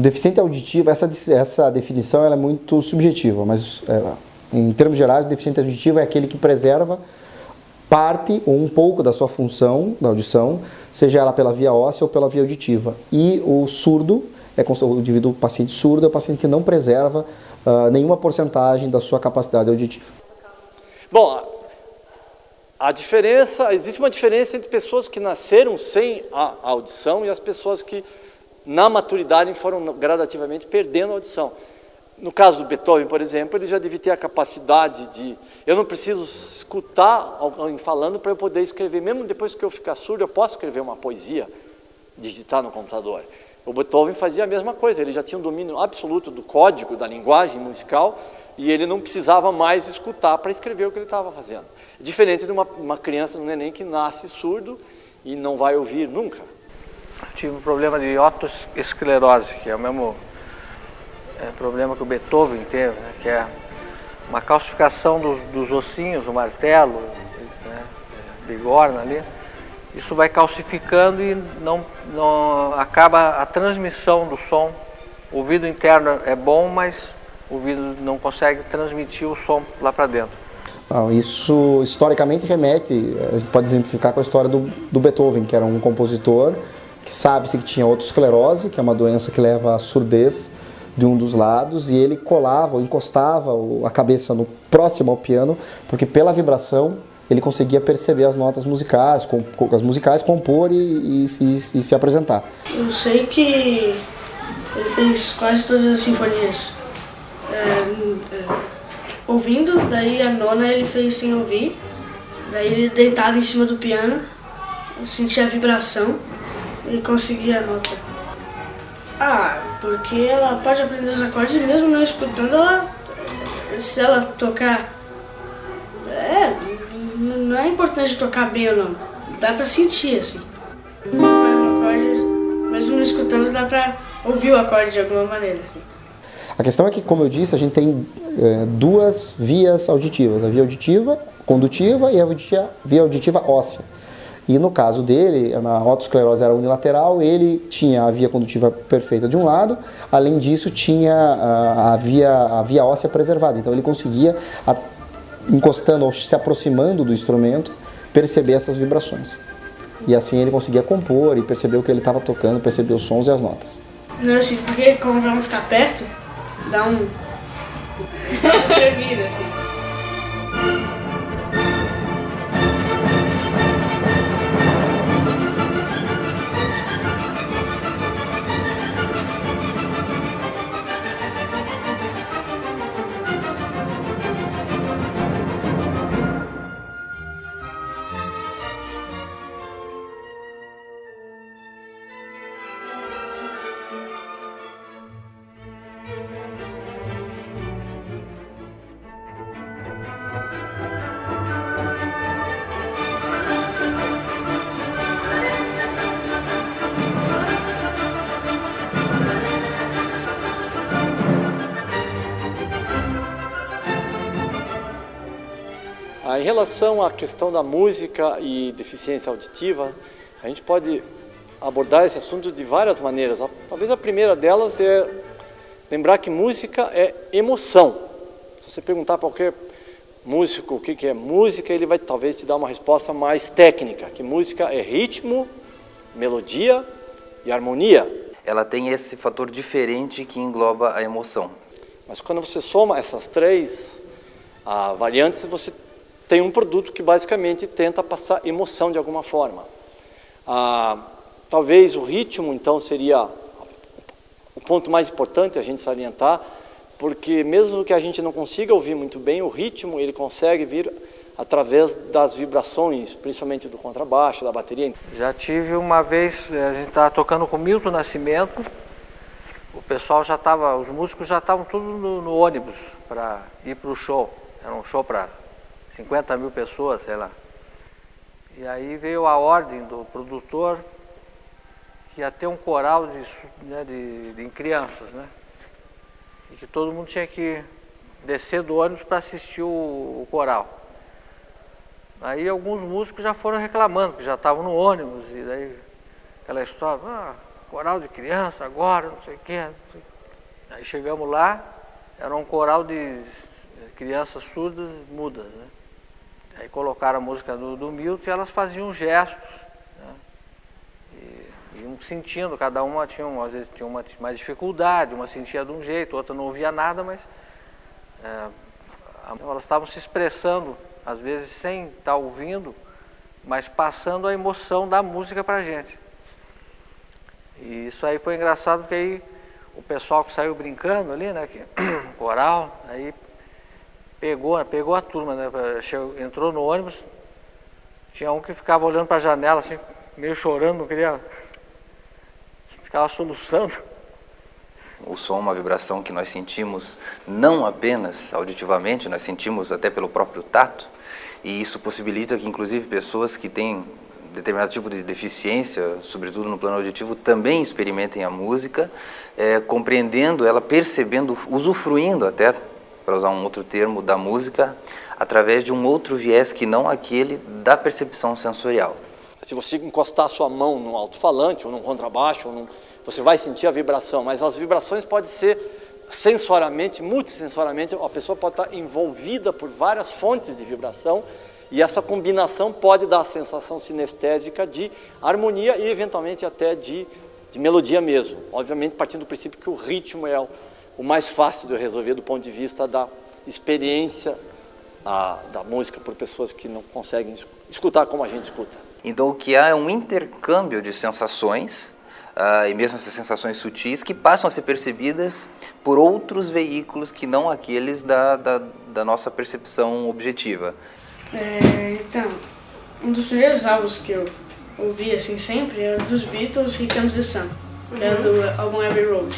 deficiente auditivo, essa definição ela é muito subjetiva, mas em termos gerais, o deficiente auditivo é aquele que preserva parte ou um pouco da sua função da audição, seja ela pela via óssea ou pela via auditiva. E o surdo, o indivíduo paciente surdo é o paciente que não preserva nenhuma porcentagem da sua capacidade auditiva. Bom, existe uma diferença entre pessoas que nasceram sem a audição e as pessoas que na maturidade foram gradativamente perdendo a audição. No caso do Beethoven, por exemplo, ele já devia ter a capacidade de... Eu não preciso escutar alguém falando para eu poder escrever. Mesmo depois que eu ficar surdo, eu posso escrever uma poesia, digitar no computador. O Beethoven fazia a mesma coisa, ele já tinha um domínio absoluto do código, da linguagem musical, e ele não precisava mais escutar para escrever o que ele estava fazendo. Diferente de uma criança, um neném que nasce surdo e não vai ouvir nunca. Eu tive um problema de otosclerose, que é o mesmo problema que o Beethoven teve, né, que é uma calcificação dos ossinhos, o martelo, né, bigorna ali. Isso vai calcificando e não acaba a transmissão do som. O ouvido interno é bom, mas o ouvido não consegue transmitir o som lá para dentro. Isso historicamente remete, a gente pode exemplificar com a história do Beethoven, que era um compositor que sabe-se que tinha otosclerose, que é uma doença que leva à surdez de um dos lados, e ele colava ou encostava a cabeça próximo ao piano, porque pela vibração ele conseguia perceber as notas musicais, compor e se apresentar. Eu sei que ele fez quase todas as sinfonias ouvindo, daí a nona ele fez sem ouvir, daí ele deitava em cima do piano, sentia a vibração e conseguia a nota. Porque ela pode aprender os acordes e mesmo não escutando, se ela tocar... não é importante tocar bem ou não, dá pra sentir assim. Faz um acorde, mesmo não escutando, dá pra ouvir o acorde de alguma maneira. Assim. A questão é que, como eu disse, a gente tem duas vias auditivas, a via auditiva condutiva e a via auditiva óssea. E no caso dele, na otosclerose era unilateral, ele tinha a via condutiva perfeita de um lado, além disso tinha a via óssea preservada. Então ele conseguia, encostando ou se aproximando do instrumento, perceber essas vibrações. E assim ele conseguia compor e perceber o que ele estava tocando, perceber os sons e as notas. Não, assim, porque como vamos ficar perto, dá uma tremida, assim. Em relação à questão da música e deficiência auditiva, a gente pode abordar esse assunto de várias maneiras. Talvez a primeira delas é lembrar que música é emoção. Se você perguntar para qualquer músico o que é música, ele vai talvez te dar uma resposta mais técnica, que música é ritmo, melodia e harmonia. Ela tem esse fator diferente que engloba a emoção. Mas quando você soma essas três variantes, você tem um produto que basicamente tenta passar emoção de alguma forma. Talvez o ritmo, então, seria o ponto mais importante a gente salientar, porque mesmo que a gente não consiga ouvir muito bem, o ritmo ele consegue vir através das vibrações, principalmente do contrabaixo, da bateria. Já tive uma vez, a gente estava tocando com Milton Nascimento, o pessoal já estava, os músicos já estavam tudo no ônibus para ir para o show, era um show para 50 mil pessoas, sei lá. E aí veio a ordem do produtor que ia ter um coral de crianças, né? E que todo mundo tinha que descer do ônibus para assistir o coral. Aí alguns músicos já foram reclamando, que já estavam no ônibus, e daí aquela história, coral de criança agora, não sei o quê. Aí chegamos lá, era um coral de crianças surdas, mudas, né? Aí colocaram a música do Milton e elas faziam gestos, né? E iam sentindo, cada uma tinha, às vezes tinha uma mais dificuldade, uma sentia de um jeito, outra não ouvia nada, mas elas estavam se expressando, às vezes sem estar ouvindo, mas passando a emoção da música pra gente. E isso aí foi engraçado, porque aí o pessoal que saiu brincando ali, né, o coral, aí pegou a turma, né, entrou no ônibus, tinha um que ficava olhando para a janela, assim, meio chorando, não queria, ficava soluçando. O som é uma vibração que nós sentimos não apenas auditivamente, nós sentimos até pelo próprio tato, e isso possibilita que, inclusive, pessoas que têm determinado tipo de deficiência, sobretudo no plano auditivo, também experimentem a música, compreendendo ela, percebendo, usufruindo até, para usar um outro termo, da música, através de um outro viés que não aquele da percepção sensorial. Se você encostar a sua mão num alto-falante, ou num contrabaixo, você vai sentir a vibração, mas as vibrações podem ser sensorialmente, multissensorialmente, a pessoa pode estar envolvida por várias fontes de vibração, e essa combinação pode dar a sensação sinestésica de harmonia e, eventualmente, até de melodia mesmo. Obviamente, partindo do princípio que o ritmo é o mais fácil de resolver do ponto de vista da experiência da música por pessoas que não conseguem escutar como a gente escuta. Então, o que há é um intercâmbio de sensações, e mesmo essas sensações sutis, que passam a ser percebidas por outros veículos que não aqueles da nossa percepção objetiva. Então, um dos primeiros álbuns que eu ouvi assim sempre é o dos Beatles, Here Comes the Sun, que é do álbum Abbey Road.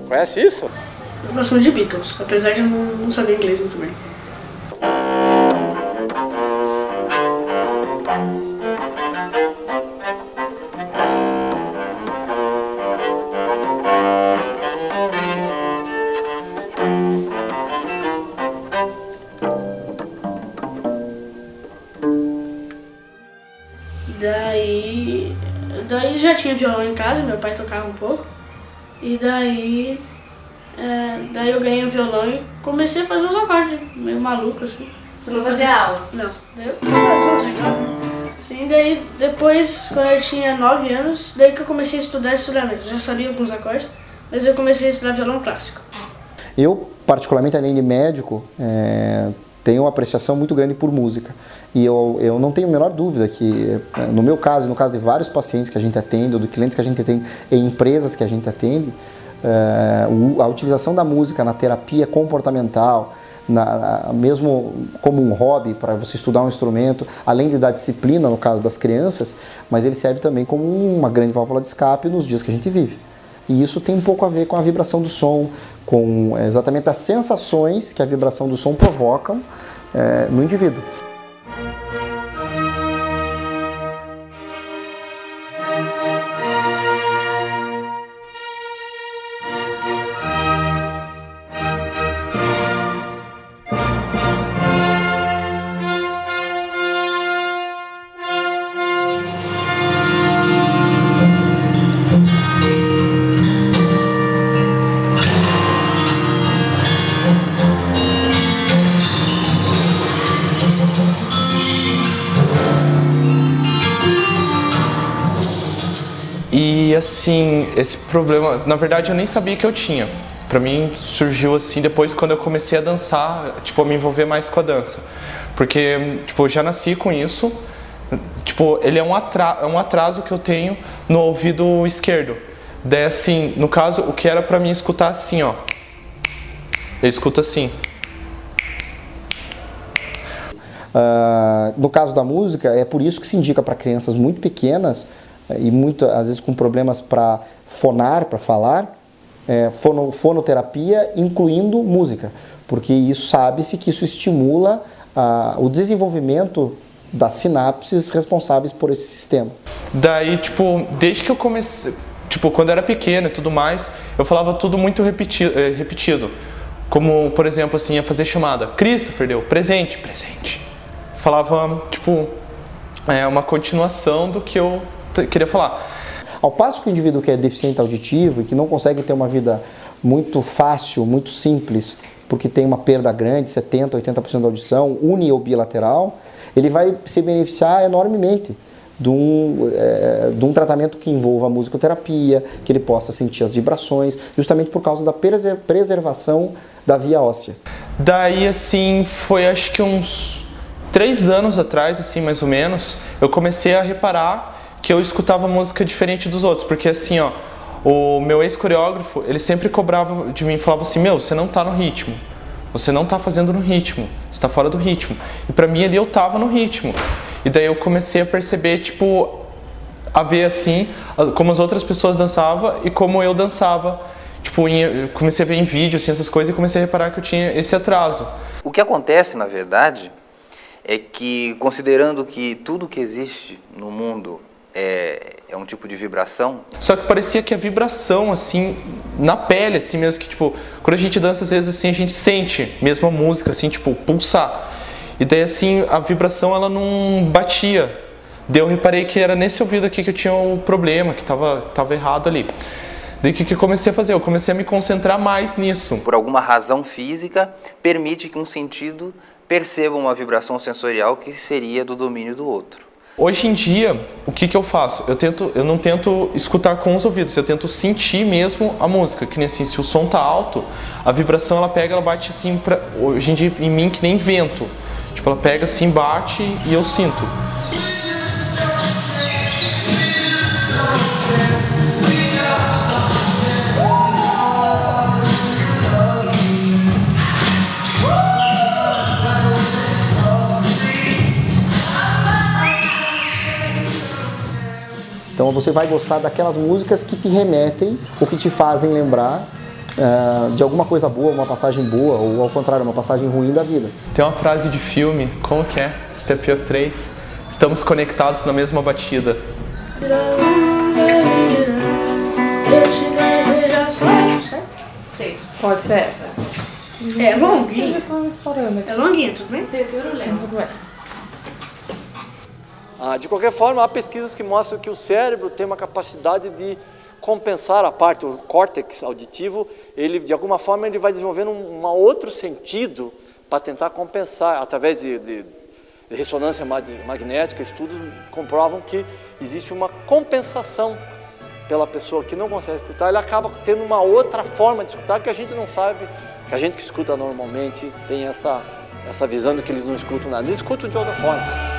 Conhece isso? Eu gosto muito de Beatles, apesar de eu não saber inglês muito bem. Daí já tinha violão em casa, meu pai tocava um pouco. E daí eu ganhei o violão e comecei a fazer uns acordes meio malucos assim. Você não fazia aula? Não. Daí eu fazia legal, né? Sim, daí depois, quando eu tinha 9 anos, daí que eu comecei a estudar mesmo. Já sabia alguns acordes, mas eu comecei a estudar violão clássico. Eu, particularmente, além de médico, tenho uma apreciação muito grande por música. E eu não tenho a menor dúvida que, no meu caso e no caso de vários pacientes que a gente atende, ou de clientes que a gente atende, em empresas que a gente atende, a utilização da música na terapia comportamental, mesmo como um hobby para você estudar um instrumento, além de dar disciplina no caso das crianças, mas ele serve também como uma grande válvula de escape nos dias que a gente vive. E isso tem um pouco a ver com a vibração do som, com exatamente as sensações que a vibração do som provoca no indivíduo. E assim, esse problema, na verdade eu nem sabia que eu tinha. Pra mim surgiu assim depois quando eu comecei a dançar, tipo, a me envolver mais com a dança. Porque, tipo, eu já nasci com isso, tipo, ele é um atraso que eu tenho no ouvido esquerdo. Daí assim, no caso, o que era pra mim escutar assim, ó, eu escuto assim. No caso da música, é por isso que se indica para crianças muito pequenas e às vezes com problemas para fonar, para falar, fonoterapia, incluindo música, porque isso sabe-se que isso estimula o desenvolvimento das sinapses responsáveis por esse sistema. Daí, tipo, desde que eu comecei, tipo, quando eu era pequeno e tudo mais, eu falava tudo muito repetido. Como, por exemplo, assim, ia fazer chamada. Christopher deu, presente, presente. Falava, tipo, uma continuação do que eu queria falar. Ao passo que o indivíduo que é deficiente auditivo e que não consegue ter uma vida muito fácil, muito simples, porque tem uma perda grande, 70%, 80% da audição, uni ou bilateral, ele vai se beneficiar enormemente de um tratamento que envolva a musicoterapia, que ele possa sentir as vibrações, justamente por causa da preservação da via óssea. Daí, assim, foi acho que uns 3 anos atrás, assim, mais ou menos, eu comecei a reparar que eu escutava música diferente dos outros, porque assim, ó, o meu ex-coreógrafo, ele sempre cobrava de mim, falava assim, meu, você não tá no ritmo, você não tá fazendo no ritmo, você tá fora do ritmo. E pra mim ali eu tava no ritmo. E daí eu comecei a perceber, tipo, a ver assim, como as outras pessoas dançavam e como eu dançava. Tipo, eu comecei a ver em vídeo, assim, essas coisas, e comecei a reparar que eu tinha esse atraso. O que acontece, na verdade, é que, considerando que tudo que existe no mundo é um tipo de vibração... Só que parecia que a vibração, assim, na pele, assim mesmo, que, tipo, quando a gente dança, às vezes, assim, a gente sente mesmo a música, assim, tipo, pulsar. E daí, assim, a vibração, ela não batia. Daí eu reparei que era nesse ouvido aqui que eu tinha o problema, que tava errado ali. Daí o que eu comecei a fazer? Eu comecei a me concentrar mais nisso. Por alguma razão física, permite que um sentido perceba uma vibração sensorial que seria do domínio do outro. Hoje em dia, o que eu faço? Eu não tento escutar com os ouvidos, eu tento sentir mesmo a música. Que nem assim, se o som tá alto, a vibração ela pega, ela bate assim, hoje em dia em mim que nem vento. Tipo, ela pega assim, bate e eu sinto. Então você vai gostar daquelas músicas que te remetem ou que te fazem lembrar de alguma coisa boa, uma passagem boa, ou ao contrário, uma passagem ruim da vida. Tem uma frase de filme, como que é? Step Up 3. Estamos conectados na mesma batida. Sim, pode ser essa. É longuinho. É É longuinho, tudo bem? tudo bem. De qualquer forma, há pesquisas que mostram que o cérebro tem uma capacidade de compensar a parte, o córtex auditivo, ele de alguma forma ele vai desenvolvendo um outro sentido para tentar compensar, através de ressonância magnética. Estudos comprovam que existe uma compensação pela pessoa que não consegue escutar, ele acaba tendo uma outra forma de escutar que a gente não sabe, que a gente que escuta normalmente tem essa visão de que eles não escutam nada, eles escutam de outra forma.